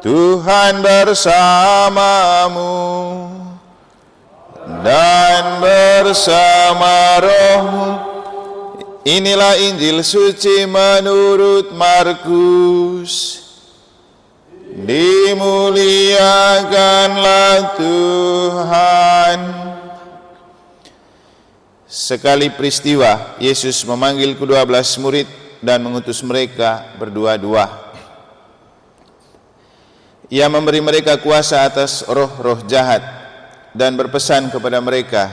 Tuhan bersamamu dan bersama rohmu. Inilah Injil suci menurut Markus. Dimuliakanlah Tuhan. Sekali peristiwa, Yesus memanggil ke-12 murid dan mengutus mereka berdua-dua. Ia memberi mereka kuasa atas roh-roh jahat dan berpesan kepada mereka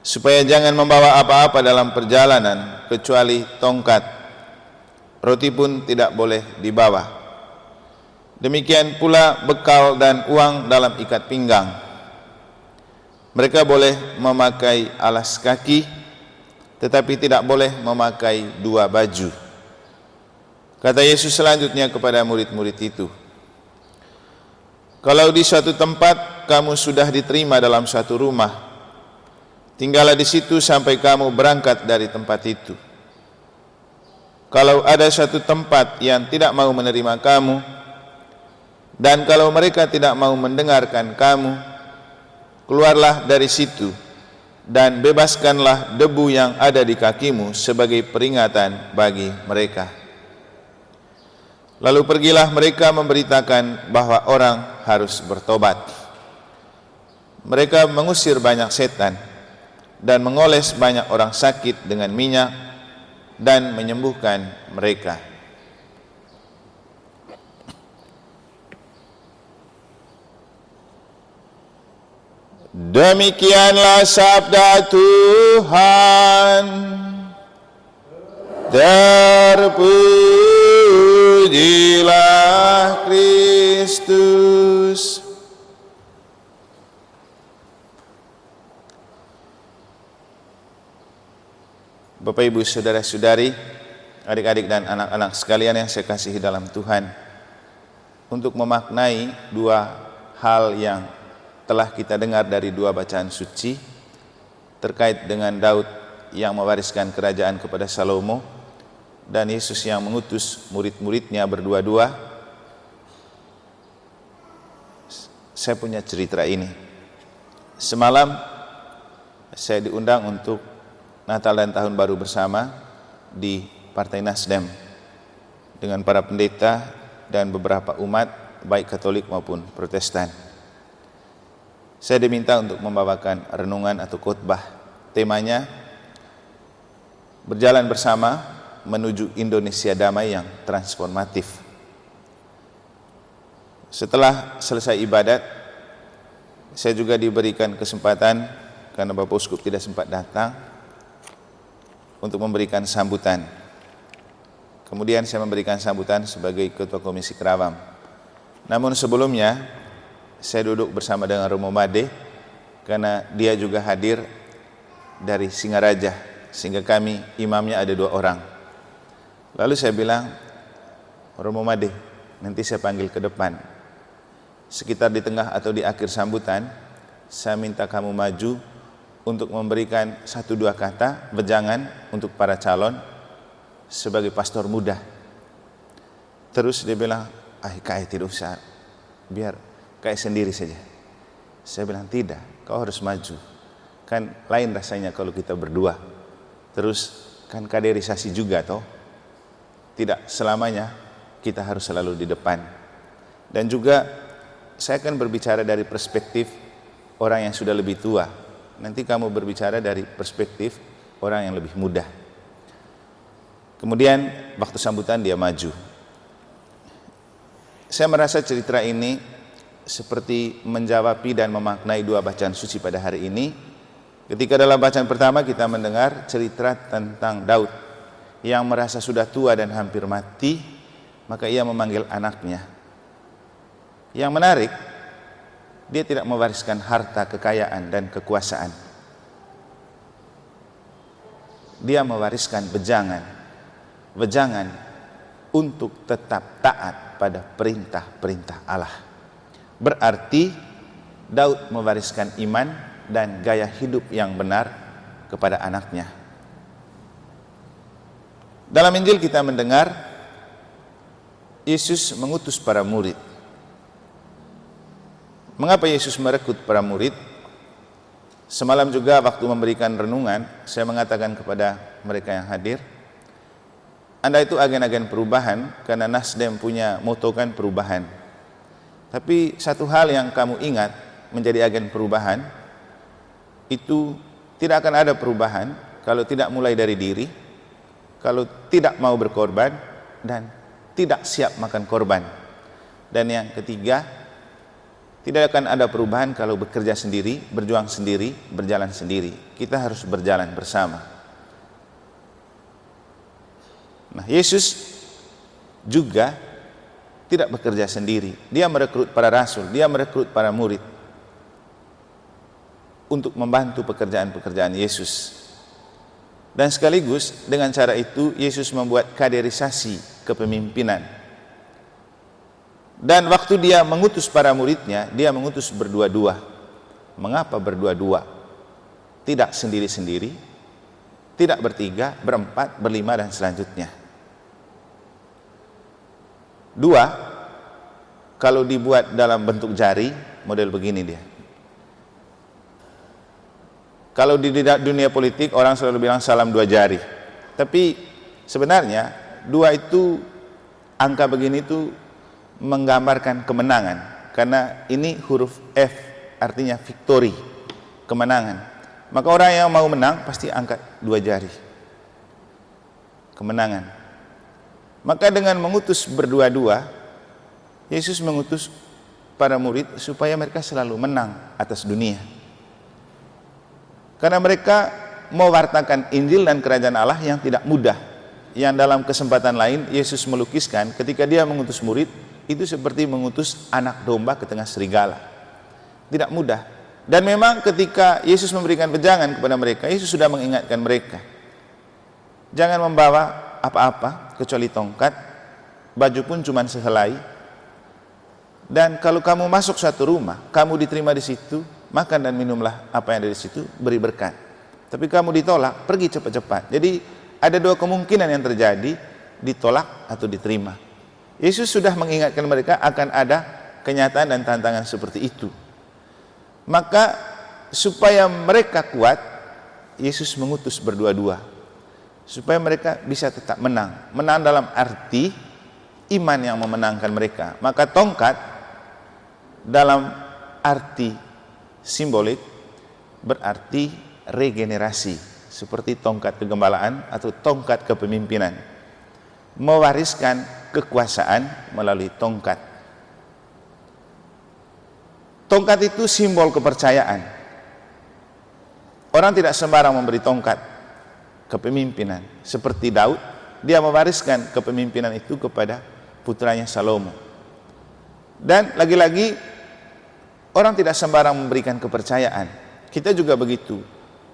supaya jangan membawa apa-apa dalam perjalanan kecuali tongkat. Roti pun tidak boleh dibawa. Demikian pula bekal dan uang dalam ikat pinggang. Mereka boleh memakai alas kaki, tetapi tidak boleh memakai dua baju. Kata Yesus selanjutnya kepada murid-murid itu, kalau di suatu tempat kamu sudah diterima dalam suatu rumah, tinggallah di situ sampai kamu berangkat dari tempat itu. Kalau ada suatu tempat yang tidak mau menerima kamu, dan kalau mereka tidak mau mendengarkan kamu, keluarlah dari situ dan bebaskanlah debu yang ada di kakimu sebagai peringatan bagi mereka. Lalu pergilah mereka memberitakan bahwa orang harus bertobat. Mereka mengusir banyak setan dan mengoles banyak orang sakit dengan minyak dan menyembuhkan mereka. Demikianlah sabda Tuhan. Terpujilah Kristus. Bapak, Ibu, saudara-saudari, adik-adik dan anak-anak sekalian yang saya kasihi dalam Tuhan, untuk memaknai dua hal yang telah kita dengar dari dua bacaan suci terkait dengan Daud yang mewariskan kerajaan kepada Salomo dan Yesus yang mengutus murid-muridnya berdua-dua. Saya punya cerita ini. Semalam saya diundang untuk Natal dan Tahun Baru bersama di Partai Nasdem dengan para pendeta dan beberapa umat baik Katolik maupun Protestan. Saya diminta untuk membawakan renungan atau khotbah. Temanya berjalan bersama menuju Indonesia damai yang transformatif. Setelah selesai ibadat, saya juga diberikan kesempatan karena Bapak Uskup tidak sempat datang untuk memberikan sambutan. Kemudian saya memberikan sambutan sebagai Ketua Komisi Kerawam. Namun sebelumnya saya duduk bersama dengan Romo Made karena dia juga hadir dari Singaraja, sehingga kami imamnya ada 2 orang. Lalu saya bilang, Romo Made, nanti saya panggil ke depan. Sekitar di tengah atau di akhir sambutan, saya minta kamu maju untuk memberikan 1-2 kata wejangan untuk para calon sebagai pastor muda. Terus dia bilang, kayak tidak usah, biar kayak sendiri saja. Saya bilang, tidak, kau harus maju. Kan lain rasanya kalau kita berdua. Terus kan kaderisasi juga toh. Tidak selamanya kita harus selalu di depan. Dan juga saya akan berbicara dari perspektif orang yang sudah lebih tua. Nanti kamu berbicara dari perspektif orang yang lebih muda. Kemudian waktu sambutan dia maju. Saya merasa cerita ini seperti menjawabi dan memaknai 2 bacaan suci pada hari ini. Ketika dalam bacaan pertama kita mendengar cerita tentang Daud yang merasa sudah tua dan hampir mati, maka ia memanggil anaknya. Yang menarik, dia tidak mewariskan harta, kekayaan dan kekuasaan. Dia mewariskan wejangan untuk tetap taat pada perintah-perintah Allah. Berarti Daud mewariskan iman dan gaya hidup yang benar kepada anaknya. Dalam Injil kita mendengar Yesus mengutus para murid Mengapa Yesus merekrut para murid? Semalam juga waktu memberikan renungan, saya mengatakan kepada mereka yang hadir, Anda itu agen-agen perubahan karena Nasdem punya moto kan perubahan. Tapi satu hal yang kamu ingat, menjadi agen perubahan itu tidak akan ada perubahan kalau tidak mulai dari diri, kalau tidak mau berkorban dan tidak siap makan korban. Dan yang ketiga, tidak akan ada perubahan kalau bekerja sendiri, berjuang sendiri, berjalan sendiri. Kita harus berjalan bersama. Nah, Yesus juga tidak bekerja sendiri. Dia merekrut para rasul, dia merekrut para murid untuk membantu pekerjaan-pekerjaan Yesus. Dan sekaligus dengan cara itu Yesus membuat kaderisasi kepemimpinan. Dan waktu dia mengutus para muridnya, dia mengutus berdua-dua. Mengapa berdua-dua? Tidak sendiri-sendiri, tidak bertiga, berempat, berlima, dan selanjutnya. Dua, kalau dibuat dalam bentuk jari, model begini dia. Kalau di dunia politik orang selalu bilang salam dua jari. Tapi sebenarnya dua itu, angka begini itu menggambarkan kemenangan, karena ini huruf F artinya victory, kemenangan. Maka orang yang mau menang pasti angkat dua jari, kemenangan. Maka dengan mengutus berdua-dua, Yesus mengutus para murid supaya mereka selalu menang atas dunia, karena mereka mewartakan Injil dan kerajaan Allah yang tidak mudah, yang dalam kesempatan lain Yesus melukiskan ketika dia mengutus murid itu seperti mengutus anak domba ke tengah serigala. Tidak mudah. Dan memang ketika Yesus memberikan pejangan kepada mereka, Yesus sudah mengingatkan mereka. Jangan membawa apa-apa kecuali tongkat, baju pun cuma sehelai. Dan kalau kamu masuk suatu rumah, kamu diterima di situ, makan dan minumlah apa yang ada di situ, beri berkat. Tapi kamu ditolak, pergi cepat-cepat. Jadi ada dua kemungkinan yang terjadi, ditolak atau diterima. Yesus sudah mengingatkan mereka akan ada kenyataan dan tantangan seperti itu. Maka supaya mereka kuat, Yesus mengutus berdua-dua supaya mereka bisa tetap menang. Menang dalam arti iman yang memenangkan mereka. Maka tongkat dalam arti simbolik berarti regenerasi, seperti tongkat kegembalaan atau tongkat kepemimpinan, mewariskan kekuasaan melalui tongkat. Tongkat itu simbol kepercayaan. Orang tidak sembarang memberi tongkat kepemimpinan. Seperti Daud, dia mewariskan kepemimpinan itu kepada putranya Salomo. Dan lagi-lagi, orang tidak sembarang memberikan kepercayaan. Kita juga begitu.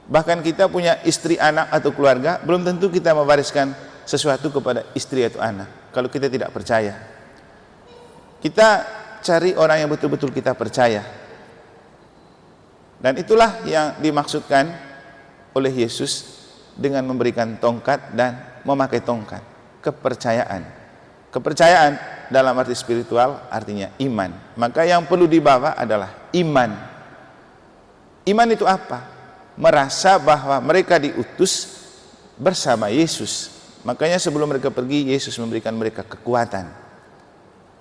Bahkan kita punya istri, anak, atau keluarga, belum tentu kita mewariskan sesuatu kepada istri atau anak kalau kita tidak percaya. Kita cari orang yang betul-betul kita percaya. Dan itulah yang dimaksudkan oleh Yesus dengan memberikan tongkat dan memakai tongkat. Kepercayaan. Kepercayaan dalam arti spiritual artinya iman. Maka yang perlu dibawa adalah iman. Iman itu apa? Merasa bahwa mereka diutus bersama Yesus. Makanya sebelum mereka pergi, Yesus memberikan mereka kekuatan.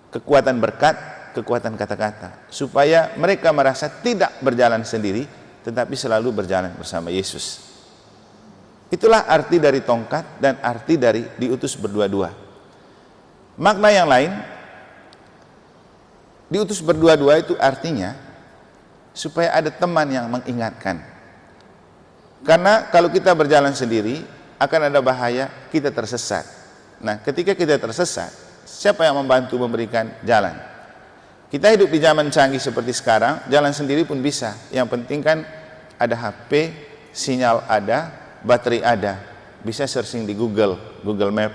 Kekuatan berkat, kekuatan kata-kata. Supaya mereka merasa tidak berjalan sendiri, tetapi selalu berjalan bersama Yesus. Itulah arti dari tongkat dan arti dari diutus berdua-dua. Makna yang lain, diutus berdua-dua itu artinya supaya ada teman yang mengingatkan. Karena kalau kita berjalan sendiri, akan ada bahaya kita tersesat. Nah, ketika kita tersesat, siapa yang membantu memberikan jalan? Kita hidup di zaman canggih seperti sekarang, jalan sendiri pun bisa. Yang penting kan ada HP, sinyal ada, baterai ada. Bisa searching di Google Map.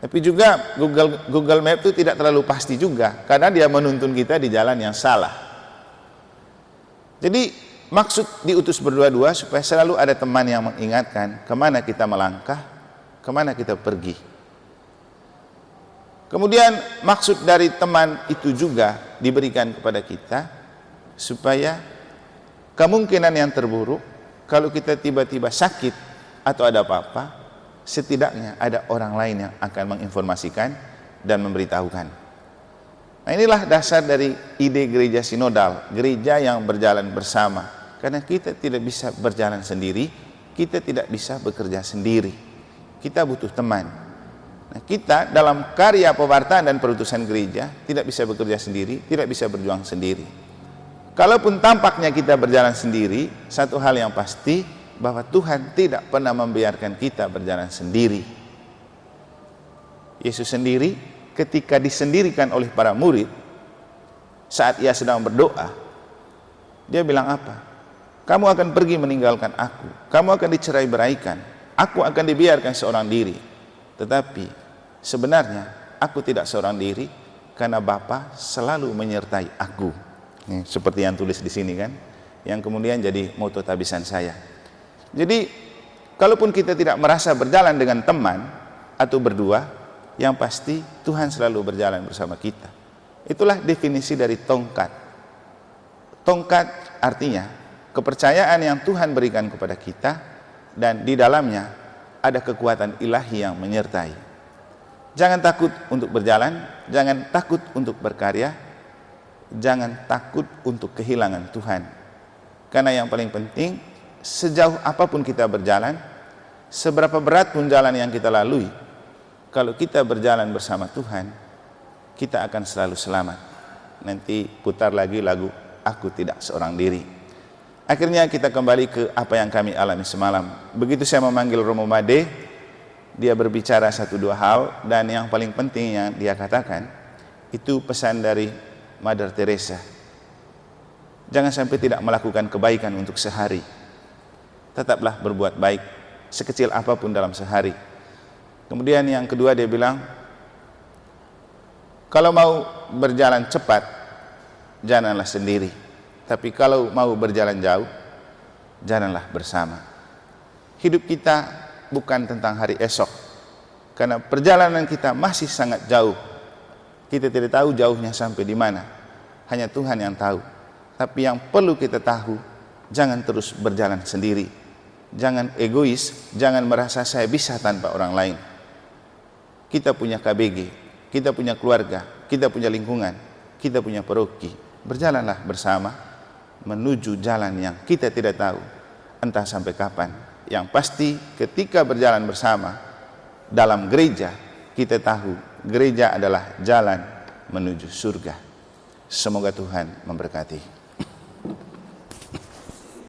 Tapi juga Google Map itu tidak terlalu pasti juga, karena dia menuntun kita di jalan yang salah. Jadi maksud diutus berdua-dua supaya selalu ada teman yang mengingatkan kemana kita melangkah, kemana kita pergi. Kemudian maksud dari teman itu juga diberikan kepada kita supaya kemungkinan yang terburuk, kalau kita tiba-tiba sakit atau ada apa-apa, setidaknya ada orang lain yang akan menginformasikan dan memberitahukan. Nah, inilah dasar dari ide gereja sinodal, gereja yang berjalan bersama. Karena kita tidak bisa berjalan sendiri, kita tidak bisa bekerja sendiri. Kita butuh teman. Nah, kita dalam karya pewartaan dan perutusan gereja tidak bisa bekerja sendiri, tidak bisa berjuang sendiri. Kalaupun tampaknya kita berjalan sendiri, satu hal yang pasti bahwa Tuhan tidak pernah membiarkan kita berjalan sendiri. Yesus sendiri ketika disendirikan oleh para murid saat ia sedang berdoa, dia bilang apa? Kamu akan pergi meninggalkan aku, kamu akan dicerai-beraikan, aku akan dibiarkan seorang diri. Tetapi sebenarnya aku tidak seorang diri, karena Bapa selalu menyertai aku. Ini seperti yang tulis di sini kan, yang kemudian jadi moto tabisan saya. Jadi kalaupun kita tidak merasa berjalan dengan teman atau berdua, yang pasti Tuhan selalu berjalan bersama kita. Itulah definisi dari tongkat. Tongkat artinya kepercayaan yang Tuhan berikan kepada kita, dan di dalamnya ada kekuatan ilahi yang menyertai. Jangan takut untuk berjalan, jangan takut untuk berkarya, jangan takut untuk kehilangan Tuhan. Karena yang paling penting, sejauh apapun kita berjalan, seberapa berat pun jalan yang kita lalui, kalau kita berjalan bersama Tuhan, kita akan selalu selamat. Nanti putar lagi lagu Aku Tidak Seorang Diri. Akhirnya kita kembali ke apa yang kami alami semalam. Begitu saya memanggil Romo Made, dia berbicara satu dua hal, dan yang paling penting yang dia katakan, itu pesan dari Mother Teresa. Jangan sampai tidak melakukan kebaikan untuk sehari. Tetaplah berbuat baik, sekecil apapun dalam sehari. Kemudian yang kedua dia bilang, kalau mau berjalan cepat, janganlah sendiri. Tapi kalau mau berjalan jauh, jalanlah bersama. Hidup kita bukan tentang hari esok, karena perjalanan kita masih sangat jauh. Kita tidak tahu jauhnya sampai di mana, hanya Tuhan yang tahu. Tapi yang perlu kita tahu, jangan terus berjalan sendiri. Jangan egois, jangan merasa saya bisa tanpa orang lain. Kita punya KBG, kita punya keluarga, kita punya lingkungan, kita punya paroki. Berjalanlah bersama menuju jalan yang kita tidak tahu entah sampai kapan. Yang pasti ketika berjalan bersama dalam gereja, kita tahu gereja adalah jalan menuju surga. Semoga Tuhan memberkati.